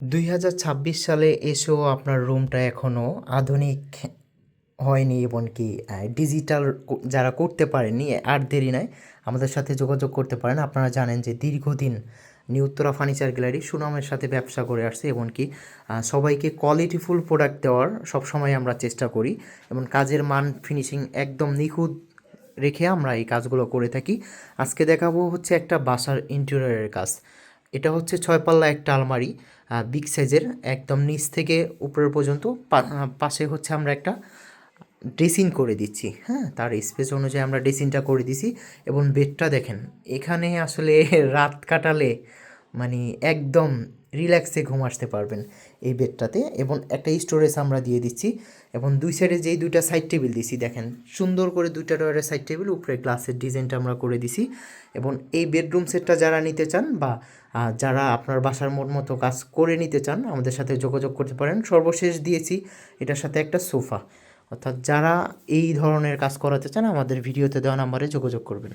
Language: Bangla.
2026 সালে এসেও আপনার রুমটা এখনও আধুনিক হয়নি এবং কি ডিজিটাল যারা করতে পারেননি আর দেরি নয় আমাদের সাথে যোগাযোগ করতে পারেন। আপনারা জানেন যে দীর্ঘদিন নিউ উত্তরা ফার্নিচার গ্যালারি সুনামের সাথে ব্যবসা করে আসছে এবং কি সবাইকে কোয়ালিটিফুল প্রোডাক্ট দেওয়ার সবসময় আমরা চেষ্টা করি এবং কাজের মান ফিনিশিং একদম নিখুঁত রেখে আমরা এই কাজগুলো করে থাকি। আজকে দেখাবো হচ্ছে একটা বাসার ইন্টেরিয়রের কাজ। এটা হচ্ছে 6 পাল্লা একটা আলমারি, বিগ সাইজের, একদম নিচ থেকে উপরের পর্যন্ত। পাশে হচ্ছে আমরা একটা ড্রেসিং করে দিচ্ছি, হ্যাঁ, তার স্পেস অনুযায়ী আমরা ড্রেসিংটা করে দিছি। এবং বেডটা দেখেন, এখানে আসলে রাত কাটালে মানে একদম রিল্যাক্সে ঘুম আসতে পারবেন এই বেডটাতে। এবং একটা স্টোরেজ আমরা দিয়ে দিচ্ছি এবং দুই সাইডে যেই দুইটা সাইড টেবিল দিছি দেখেন, সুন্দর করে দুইটা ডয়ারের সাইড টেবিল, উপরে গ্লাসের ডিজাইনটা আমরা করে দিছি। এবং এই বেডরুম সেটটা যারা নিতে চান বা যারা আপনার বাসার মতো কাজ করে নিতে চান আমাদের সাথে যোগাযোগ করতে পারেন। সর্বশেষ দিয়েছি এটার সাথে একটা সোফা। অর্থাৎ যারা এই ধরনের কাজ করাতে চান আমাদের ভিডিওতে দেওয়া নাম্বারে যোগাযোগ করবেন।